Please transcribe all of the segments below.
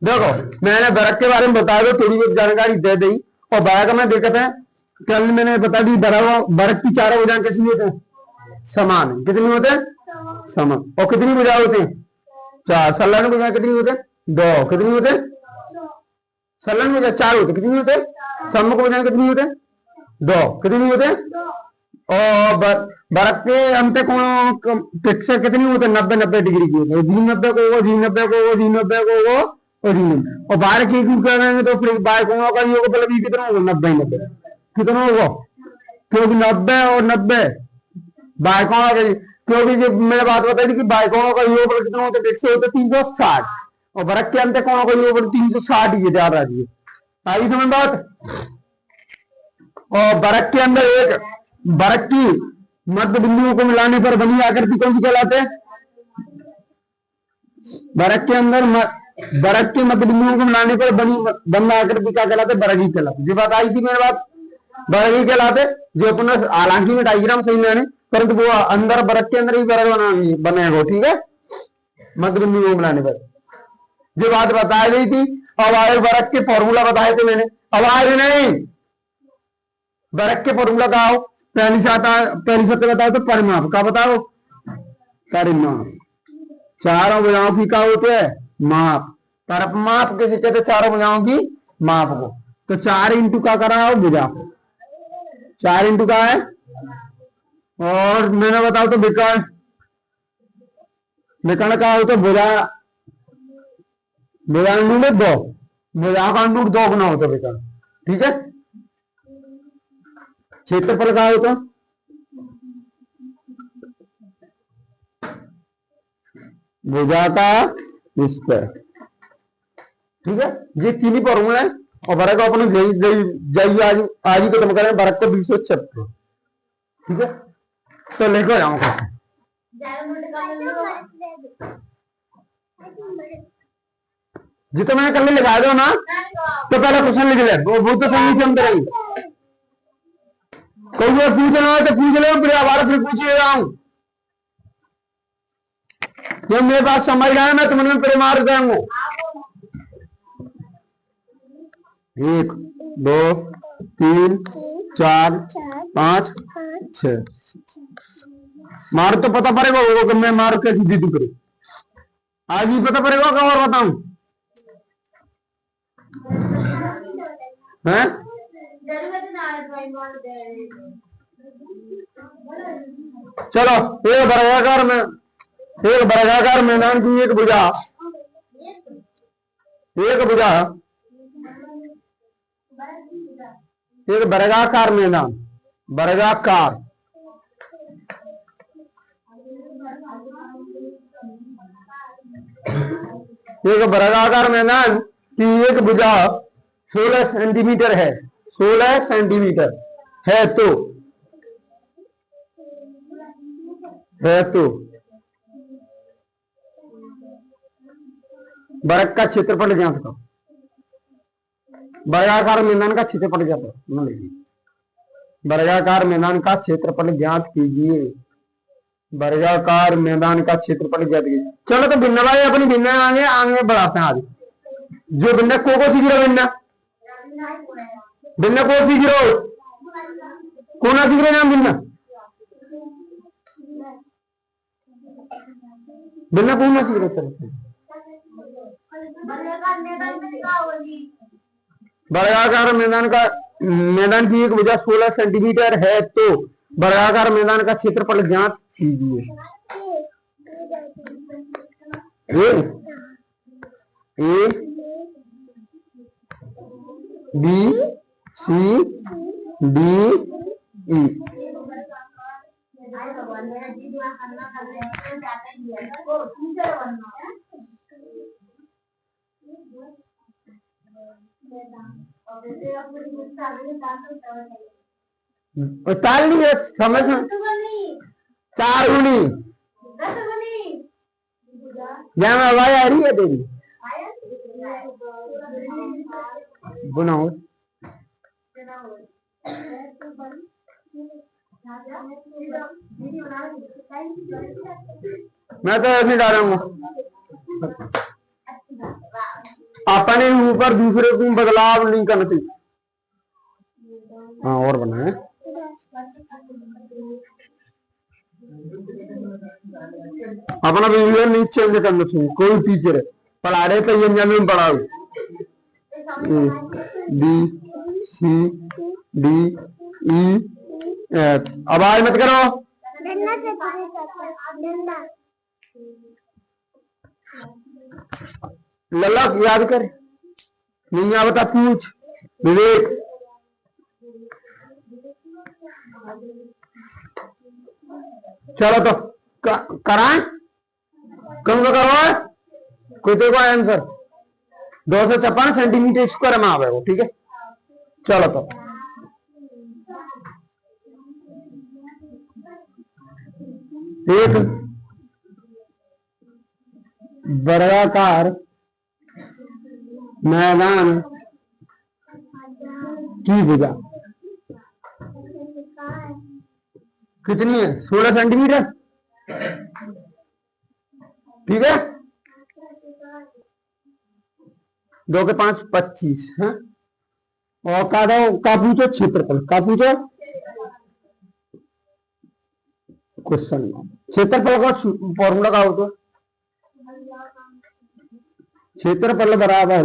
देखो मैंने बरक के बारे में बता दो, थोड़ी बहुत जानकारी दे दी। और बरक में दिक्कत है, कल मैंने बता दी बरक की चारों भुजाएं कैसी होते हैं? समान। कितनी होते हैं? समान। और कितनी भुजा होती हैं? चार। संलग्न भुजाएं कितनी होते हैं? दो। कितनी होते हैं? संलग्न भुजा चार होते, कितनी होते हैं? सम्मुख भुजाएं कितनी होते हैं? दो। कितनी होते हैं? और बरक के अंत कोणों पिक्चर कितनी होते हैं? 90-90 डिग्री की होते हैं। जी 90 को वो, जी 90 को वो, जी 90 को वो, और जी 90। और बाहर की करेंगे तो फिर बाय कोणों का योग मतलब ये कितना होगा? 90-90 कितना होगा? क्योंकि 90 और 90 बाय कोणों का, क्योंकि जो मैंने बात बताई थी कि बाय कोणों का योग कितना होता है? 100 होते 360। और बरक के अंत कोणों का योग 360 ही ध्यान रखिए। आई समझ बात। और बरक के अंदर एक बरक की मध्य बिंदुओं को मिलाने पर बनी आकृति कौन सी कहलाते हैं? बरक के अंदर बरक के मध्य बिंदुओं को मिलाने पर बनी आकृति क्या कहलाते? बरगी कहलाते। जो बात आई थी मेरे बात, बरगी कहलाते। जो अपना हालांकि में डायग्राम सही मैंने, परंतु वो अंदर बरक के अंदर ही बरग बनेगा। ठीक है, मध्य बिंदुओं को मिलाने पर जो बात बताई गई थी। अब आए बरक के फॉर्मूला बताए थे मैंने। अब आए नहीं, बरक के फॉर्मूला का आओ। पहली सत्य बताओ तो परिमाप का बताओ। परिमाप चारों भुजाओं की क्या होते हैं? माप। परिमाप किसे कहते? चारों भुजाओं की माप को। तो 4 इंटू का कराओ भुजा, 4 इंटू का है। और मैंने बताओ तो विकर्ण, विकर्ण का हो तो भुजा, भुजा अंडूर 2, भुजा का अंडूर 2 गुना होता विकर्ण। ठीक है। क्षेत्रफल का हो तो भुजा का स्क्वायर। ठीक है, ये तीन ही फॉर्मूला है। और बरक अपने जाइए आज ही खत्म करें बरक को 276। ठीक है, तो लेकर जाऊँ कैसे? जी तो मैंने कल लिखा दो ना, तो पहले क्वेश्चन लिख ले, वो तो सही से हम करेंगे। कोई बार पूछना हो तो पूछ लो, फिर आवार फिर पूछिएगा। जब मेरे पास समझ गया मैं तुम्हें फिर मार दूंगा। 1 2 3 4 5 6 मार तो पता पड़ेगा वो कि मैं मार कैसी दीदी करूं। आज भी पता पड़ेगा क्या और बताऊं? हैं? चलो एक वर्गाकार मैदान की एक भुजा, एक भुजा, एक वर्गाकार मैदान, वर्गाकार एक वर्गाकार मैदान की एक भुजा 16 सेंटीमीटर है, 16 सेंटीमीटर है तो वर्ग का क्षेत्रफल ज्ञात करो। वर्गाकार मैदान का क्षेत्रफल ज्ञात करो। वर्गाकार मैदान का क्षेत्रफल ज्ञात कीजिए। वर्गाकार मैदान का क्षेत्रफल ज्ञात कीजिए। चलो तो भिन्न भाई अपनी भिन्न आगे आगे बढ़ाते हैं। आज जो भिन्न को सीख रहे भिन्न भिन्न को सीख रहे हो, कौन सीख रहे नाम भिन्न भिन्न कौन सीख रहे? वर्गाकार मैदान का मैदान की एक भुजा 16 सेंटीमीटर है तो वर्गाकार मैदान का क्षेत्रफल ज्ञात कीजिए। A B C D E. ताल नहीं है समझ में 4 गुनी जहाँ आवाज आ रही है तेरी बनाओ। मैं तो ऐसे डालूंगा। अपने ऊपर दूसरे को बदलाव नहीं करना चाहिए। हाँ और बनाए अपना बिहेवियर नहीं चेंज करना चाहिए। कोई टीचर है पढ़ा रहे तो ये में पढ़ाओ B C D E F. आवाज मत करो। लल्ला याद कर नहीं आ बता पूछ विवेक। चलो तो कराएं कम तो करो कोई तो आंसर 256 सेंटीमीटर स्क्वायर में आवे वो। ठीक है चलो तो एक वर्गाकार मैदान की भुजा कितनी है 16 सेंटीमीटर। ठीक है 2 के 5 25 है। और का पूछो क्षेत्रफल का पूछो क्वेश्चन। क्षेत्रफल का फॉर्मूला का होता है क्षेत्रफल बराबर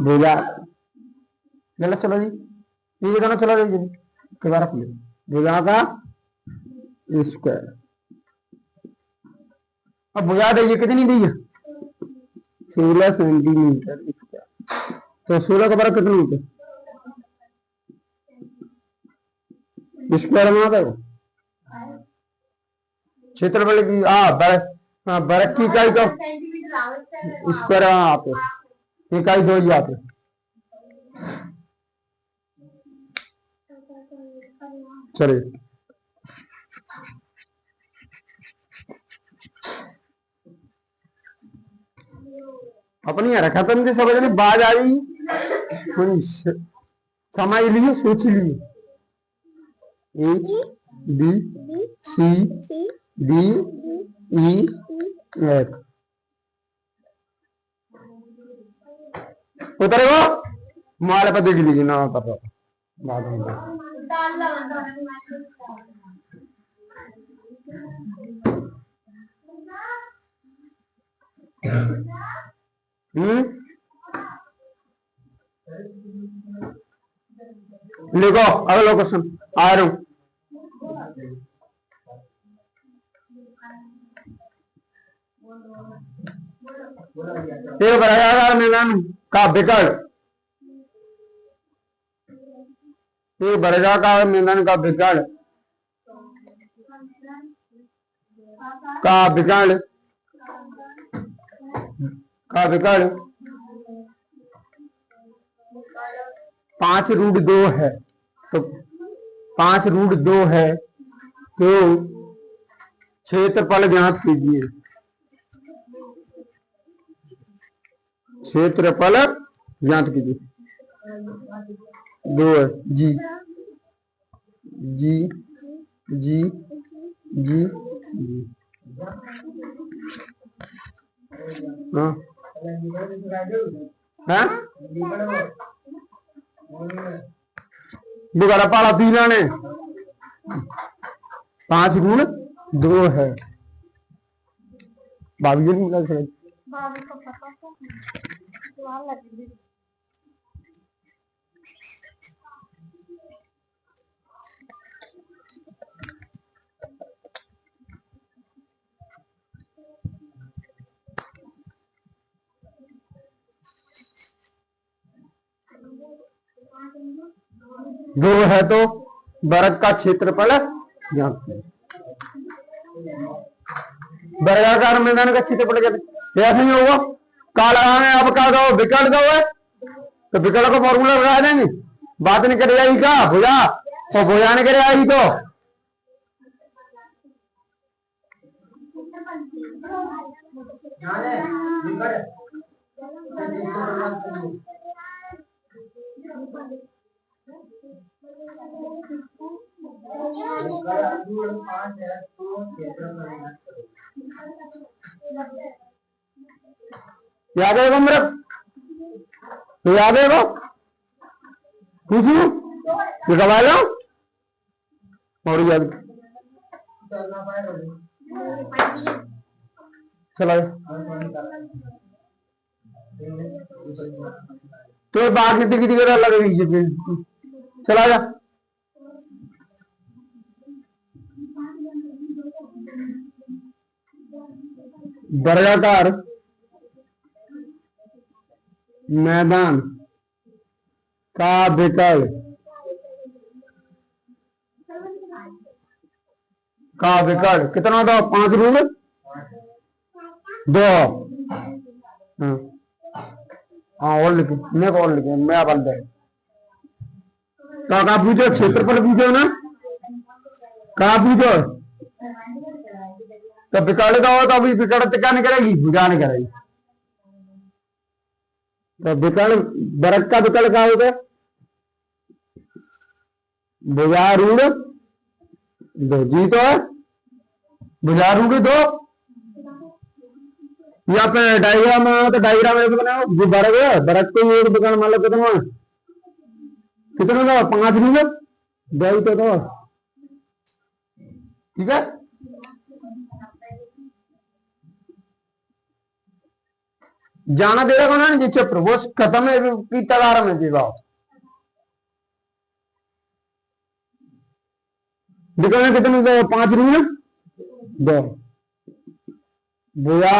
भुजा। चलो जी ये दोनों चलो जी के बार भुजा का स्क्वायर। अब भुजा दीजिए कितनी दीजिए 16 सेंटीमीटर स्क्वायर। तो 16 का बराबर कितना होता है स्क्वायर में आता है क्षेत्रफल की बरक की इकाई तो स्क्वायर आते इकाई 2 ही आते। चलिए अपनी रखा तो मुझे समझ में बाज आ रही समझ लिए सोच लिए A B C D E F. उतरेगा मोबाइल पर देख लीजिए ना उतर रहा बाद में। लिखो अगला क्वेश्चन आ रहा हूं। एक वर्गाकार मैदान का विकर्ण एक वर्गाकार मैदान का विकर्ण का विकर्ण 5√2 है। तो 5√2 है तो क्षेत्रफल ज्ञात कीजिए। क्षेत्रफल ज्ञात कीजिए 2 है जी जी जी जी जी हाँ दोबारा पाला पीना ने 5√2 है। भाभी नहीं लग सकती दो है तो वर्ग का क्षेत्रफल वर्गाकार मैदान का क्षेत्रफल कहते ऐसे नहीं होगा। का लगाने अब का दो विकर्ण दो है तो विकर्ण को फॉर्मूला लगा देंगे। बात नहीं करे आई का भुजा और भुजा नहीं करे आई तो याद है मेरे तो याद है वो पूछू ये कमा लो और याद चला तो बाकी कितनी लग रही है चला जा वर्गाकार मैदान का विकल्प कितना दो 5 रूल 2 हाँ और लिखे मैं और लिखे मैं बल दे तो कहा पूछो क्षेत्रफल पूछो ना कहा पूछो तो विकल्प का हो तो अभी विकल्प क्या नहीं करेगी भुजा नहीं करेगी तो विकल्प वर्ग का विकल्प क्या होगा भुजा रूढ़ 2 जी तो है भुजा रूढ़ 2 या पे डायग्राम तो डायग्राम ऐसे बनाओ जो वर्ग है वर्ग को एक विकल्प मान लो कितना दो 5 रूढ़ 2 ही तो दो ठीक है जाना देगा कौन है जी चैप्टर वो खत्म है की तगार में जी बात दिखाना कितने दो 5 रूल 2 बुआ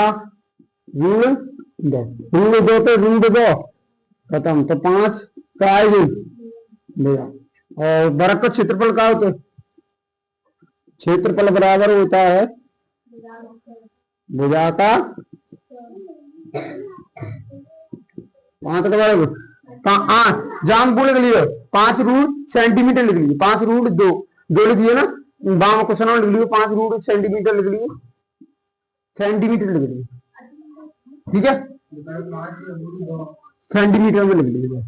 रूल 2 रूल 2 तो रूल 2 खत्म तो 5 का आएगी भैया और वर्ग का क्षेत्रफल का होता है क्षेत्रफल बराबर होता है भुजा का 5 का बराबर जाम को लिख लियो 5 रूल सेंटीमीटर लिख लीजिए 5 रूल 2 लिख दिए ना बाम क्वेश्चन लिख लियो 5 रूल सेंटीमीटर लिख लिए सेंटीमीटर लिख लिए ठीक है सेंटीमीटर में लिख लीजिए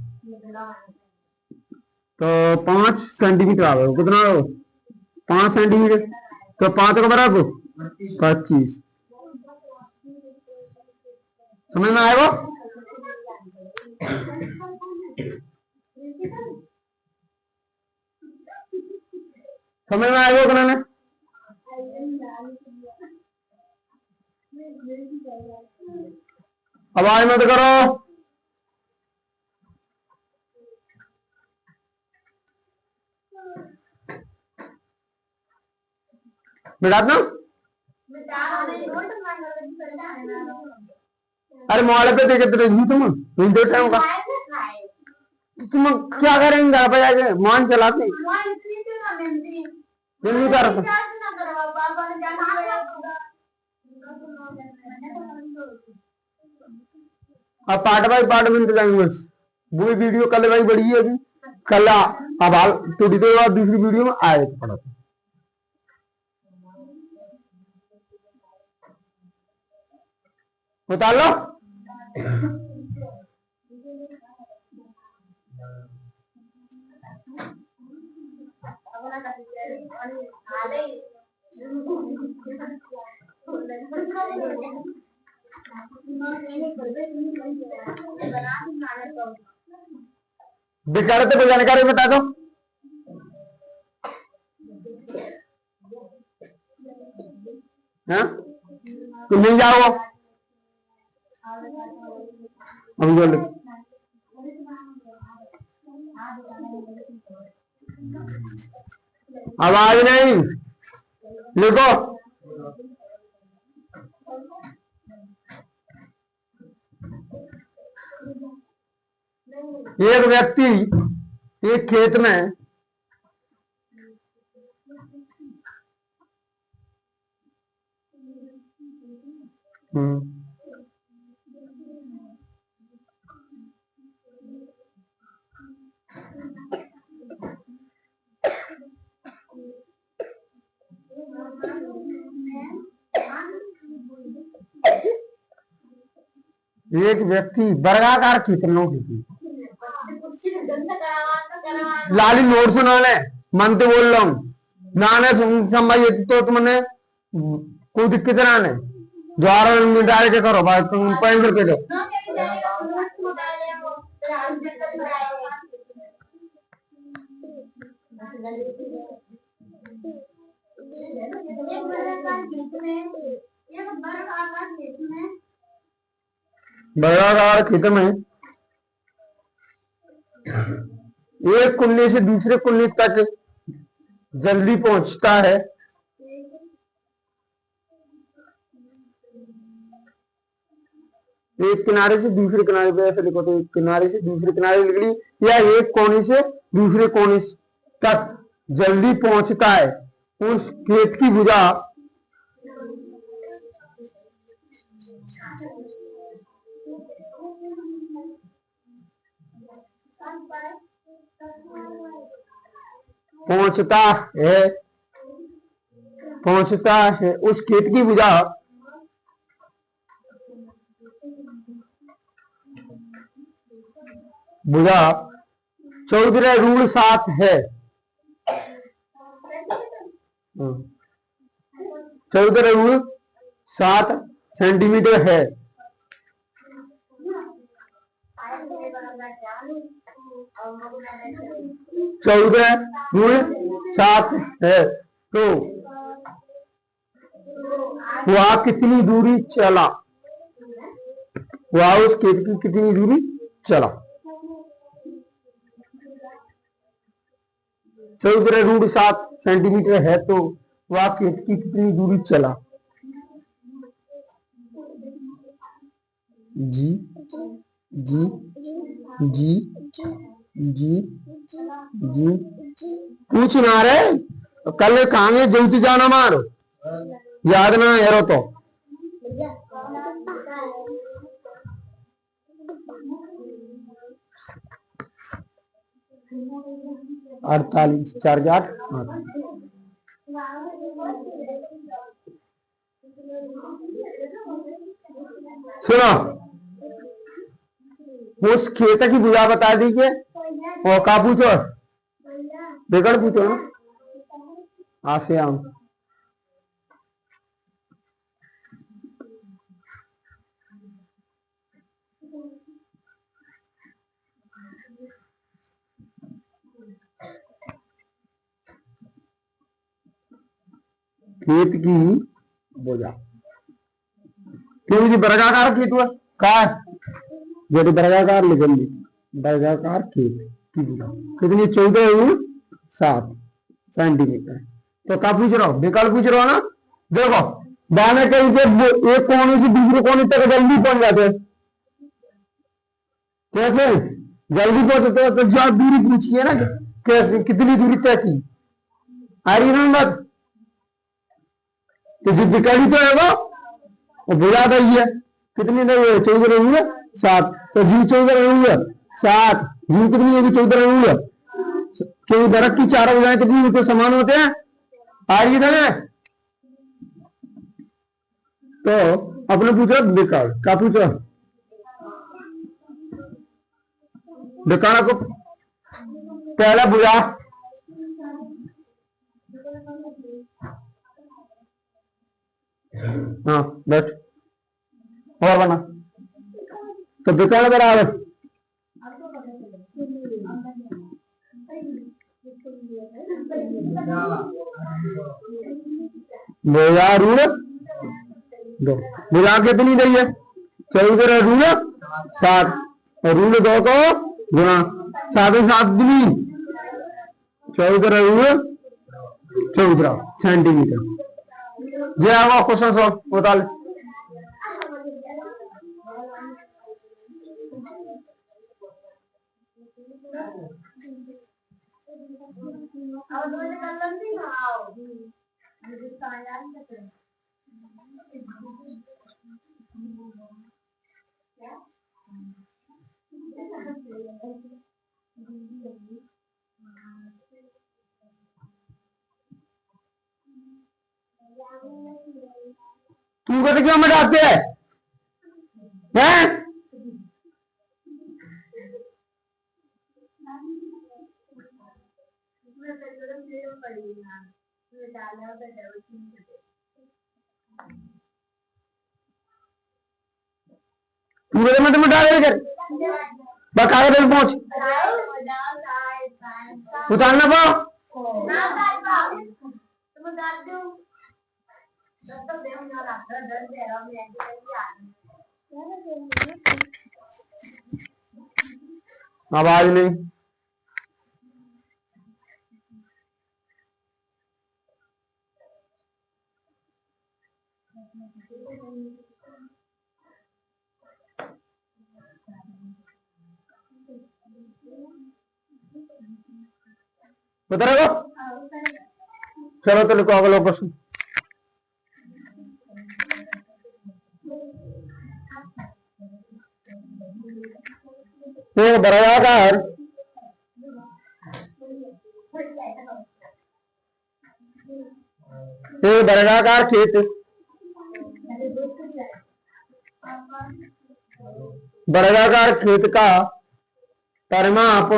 तो 5 सेंटीमीटर आ गए कितना 5 सेंटीमीटर तो 5 का बराबर 25 समझ में आएगा समझ में आएगा कि नहीं आवाज मत करो बेटा ना अरे मोबाइल पे देखे तो तुम विंडो टाइम का तुम क्या करेंगे घर पे जाके मान चलाते नहीं कर अब पार्ट बाई पार्ट मिलते जाएंगे बस वो वीडियो कल भाई बड़ी है अभी कल अब थोड़ी देर बाद दूसरी वीडियो में आए पड़ा बता लो विकल्प को जानकारी बता दो हाँ तो मिल जाओ बोल आवाज नहीं लिखो एक व्यक्ति एक खेत में एक व्यक्ति वर्गाकार कितनों की लाली नोट सुना ले मन तो बोल रहा हूँ नाने समझ तो तुमने कोई दिक्कत ना ने द्वारा डाल के करो भाई तुम 5 रुपए दो बर्गाकार खेत में एक कुल्ली से दूसरे कुल्ली तक जल्दी पहुंचता है। एक किनारे से दूसरे किनारे पे ऐसे लिखो, तो एक किनारे से दूसरे किनारे लिख ली, या एक कोने से दूसरे कोने तक जल्दी पहुंचता है। उस खेत की भुजा पहुंचता है उस खेत की भुजा भुजा 14.7 है। 14.7 सेंटीमीटर है। 14.7 है। तो वह कितनी दूरी चला? वह उस खेत की कितनी दूरी चला? 14.7 सेंटीमीटर है, तो वह खेत की कितनी दूरी चला? जी जी जी जी जी पूछ ना रे, कल कहांगे जयती जाना मारो, याद ना यारो तो। अड़तालीस 4 के 8। सुनो, उस खेत की भुजा बता दीजिए, और का पूछो? बेगड़ पूछो ना, आसे आम। खेत की भुजा क्योंकि वर्गाकार खेत हुआ का, जो वर्गाकार लिखन दी, वर्गाकार खेत की भुजा कितनी? 14.7 सेंटीमीटर। तो क्या पूछ रहा हो? विकल्प पूछ रहा हो ना। देखो, दाने कहीं से एक कोने से दूसरे कोने तक जल्दी पहुंच जाते हैं। कैसे जल्दी पहुंचते हैं? तो जो दूरी पूछी है ना, कैसे कितनी दूरी तय की, आ रही ना बात? तो जो विकल्प तो है वो भुजा दही है, कितनी दही है? 14.7। तो जी 14.7, जी कितनी होगी? 14, क्योंकि दरख्त की चारों भुजाएं कितनी होती है? समान होते हैं। आ रही है? तो अपने पूछो विकल्प, क्या पूछो? विकल्प को पहला भुजा, हाँ बैठ और बना, तो विकल्प बराबर भुजा ऋण 2। भुजा कितनी दी है? 14.7, और ऋण 2 को गुणा 7 दूनी 14.14 सेंटीमीटर। जे आवा क्वेश्चन सॉल्व बता ले। तू कहते क्यों मिटाते हैं? पूरे में तुम डाले कर बकाया पे पहुंच उतारना पाओ आवाज नहीं बता रहे हो। चलो तो लिखो अगला प्रश्न। एक वर्गाकार खेत वर्गाकार खेत का परिमाप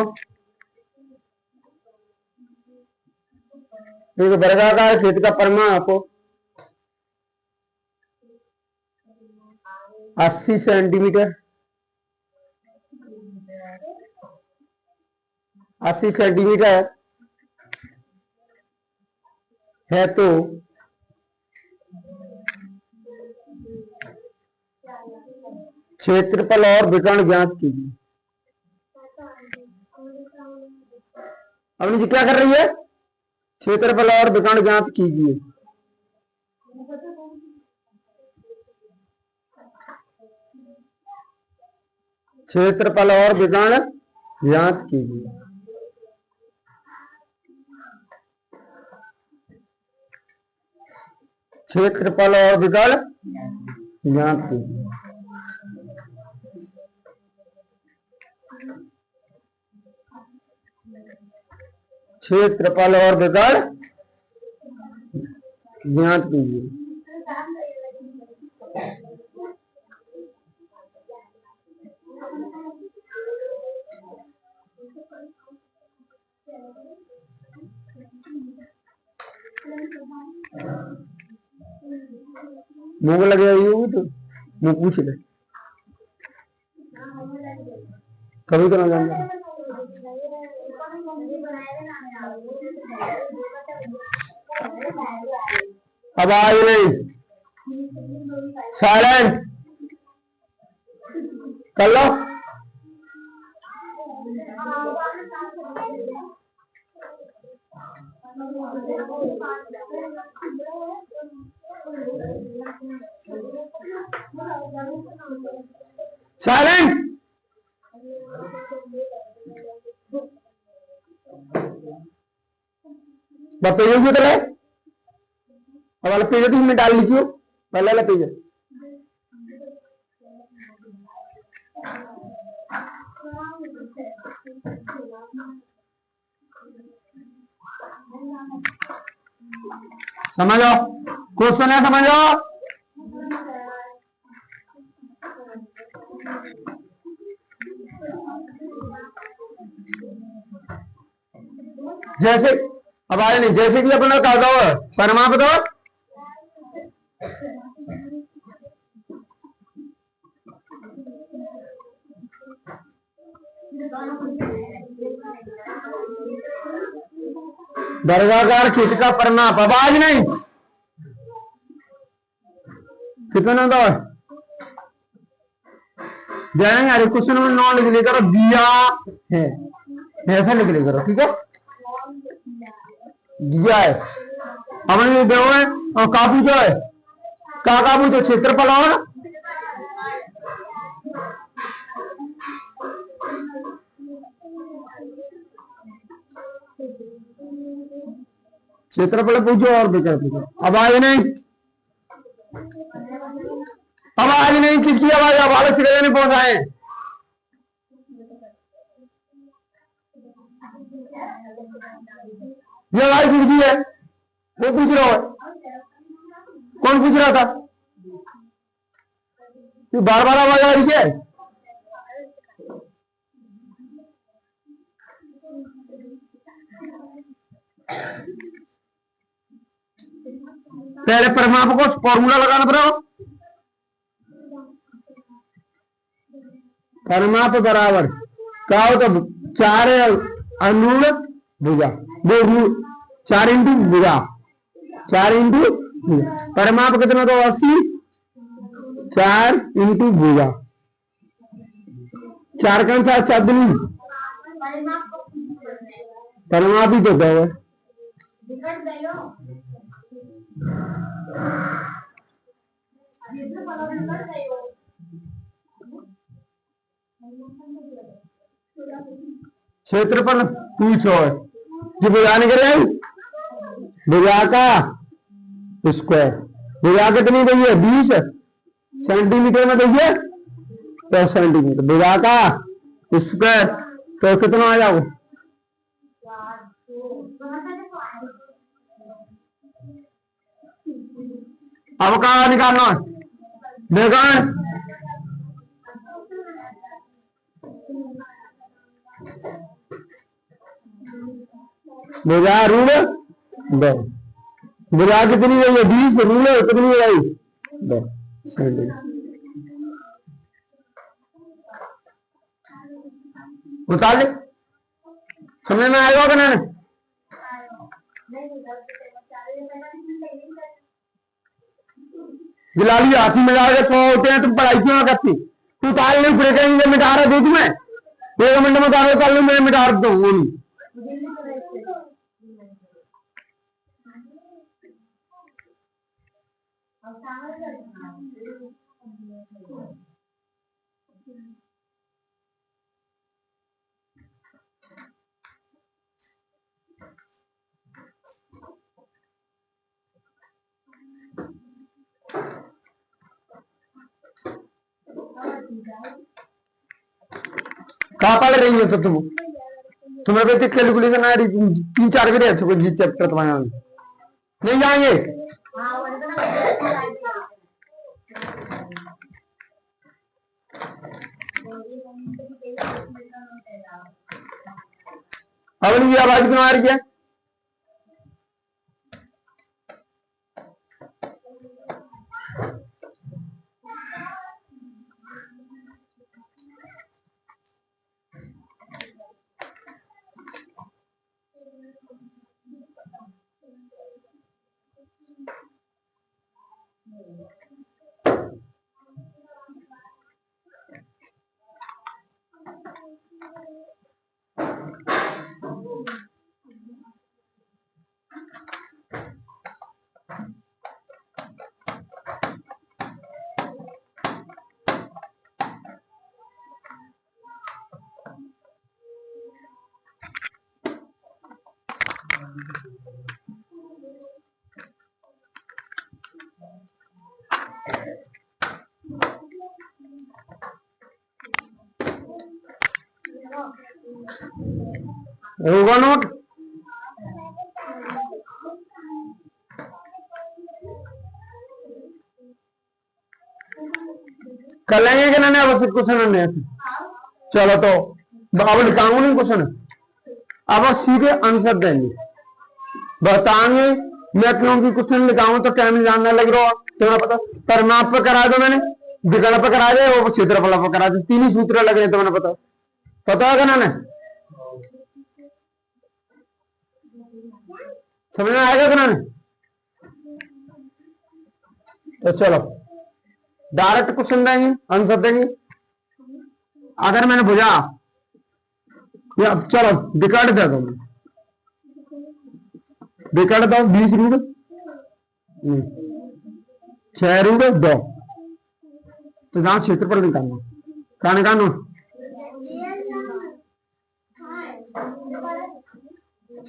एक वर्गाकार खेत का परिमाप 80 सेंटीमीटर 80 सेंटीमीटर है तो क्षेत्रफल और विकर्ण ज्ञात कीजिए। अवनी जी क्या कर रही है? क्षेत्रफल और विकर्ण ज्ञात कीजिए। क्षेत्रफल और विकर्ण ज्ञात कीजिए। क्षेत्रफल और विकर्ण ज्ञात कीजिए। क्षेत्रफल और विकर्ण ज्ञात कीजिए। मुंह लगे हुई होगी तो मुंह पूछ ले कभी तो ना जानना। अब आवाज नहीं साइलेंट कर लो। साइलेंट पेज क्यों है? अब वाला पेज तो इसमें डाल लीजिए पहले वाला पेज। समझो क्वेश्चन है समझो। जैसे अब आए नहीं जैसे कि अपना कहा दो परिमाप दो वर्गाकार खेत का परिमाप। आवाज नहीं कितना दो जाने यार क्वेश्चन में नॉन लिख ले करो दिया है ऐसा लिख ले करो ठीक है। दिया है हमने दो है और काबू जो है का काबू जो क्षेत्रफल और क्षेत्रफल पूछो और विकर्ण पूछो। आवाज नहीं आवाज नहीं किसकी आवाज? आवाज सिरे नहीं पहुंचाए। ये आवाज किसकी है? वो पूछ रहा है। कौन पूछ रहा था? ये बार बार आवाज आ रही है। पहले परिमाप को फॉर्मूला लगाना पड़ेगा। परिमाप बराबर क्या हो तो 4 अनुरूढ़ भुजा, दो 4 इंटू भुजा, 4 इंटू परिमाप कितना तो 80, 4 इंटू भुजा, 4 का 4 चादनी परिमाप ही तो क्या है। क्षेत्रफल पूछो जो भुजा निकल आई, भुजा का स्क्वायर, भुजा कितनी दी है 20 सेंटीमीटर में दी है, तो सेंटीमीटर भुजा का स्क्वायर तो कितना आ जाओ। अब कहा निकालना देखा भुजा रूल दो, भुजा कितनी गई है 20, रूल कितनी गई 2 उतार ले, समझ में आएगा कि नहीं। गिलाली 80 में जाएगा 100 होते हैं, तुम पढ़ाई क्यों करती, तू ताल नहीं पूरे करेंगे मिटा रहा दूध में 1 मिनट में ताल ताल मैं मिटा देता हूँ। कहा पढ़ रही हो तो तुम्हारे पे कैलकुलेशन आ रही 3-4 भी रह चुके जी चैप्टर तुम्हारे नहीं जाएंगे। अब नहीं आवाज क्यों आ रही है। होगा नोट कर लेंगे कि नहीं आवश्यक क्वेश्चन है। चलो तो अब लिखाऊंगा नहीं क्वेश्चन, अब सीधे आंसर देंगे बताएंगे। मैं क्यों भी क्वेश्चन लिखाऊं तो टाइम जानना लग रहा है तुम्हें पता। परिमाप पर करा दो मैंने, विकल्प पर करा दे वो क्षेत्रफल पर करा दे, 3 ही सूत्र लग रहे तो मैंने पता है ना समझ में आएगा कि नहीं। तो चलो डायरेक्ट क्वेश्चन देंगे आंसर देंगे। अगर मैंने बुझा या चलो विकल्प दे दो, विकल्प दो 20 रूट 6 रूट 2, तो जहां क्षेत्रफल निकालना कहा निकालना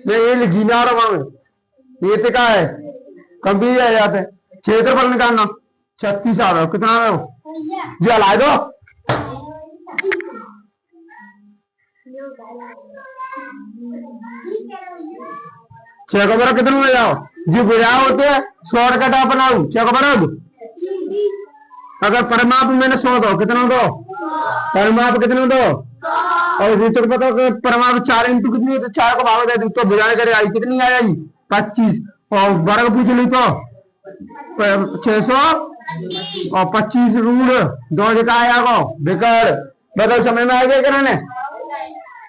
मैं ये लिखी ना रहा हूं ये तो क्या है कम भी आ जाते हैं। क्षेत्रफल निकालना 36 आ रहा हो कितना आ रहा हो जी हला दो चेक बराबर कितने में जाओ जी बुझाओ होते हैं शॉर्टकट अपनाऊ चेक बराबर। अगर परिमाप मैंने 100 दो कितना दो परिमाप कितने दो और सूत्र पता परिमाप 4 इंटू कितनी तो 4 को भाग दे दी तो बुझाने करे आई कितनी आ जाएगी 25 और वर्ग पूछ ली तो 600 और 25 रूट 2 जगह आया गो बेकार बताओ समझ में आ गया कराने।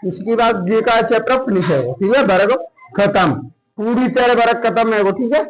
इसके बाद ये का चैप्टर फिनिश है, ठीक है। वर्ग खत्म, पूरी तरह वर्ग खत्म है वो, ठीक है।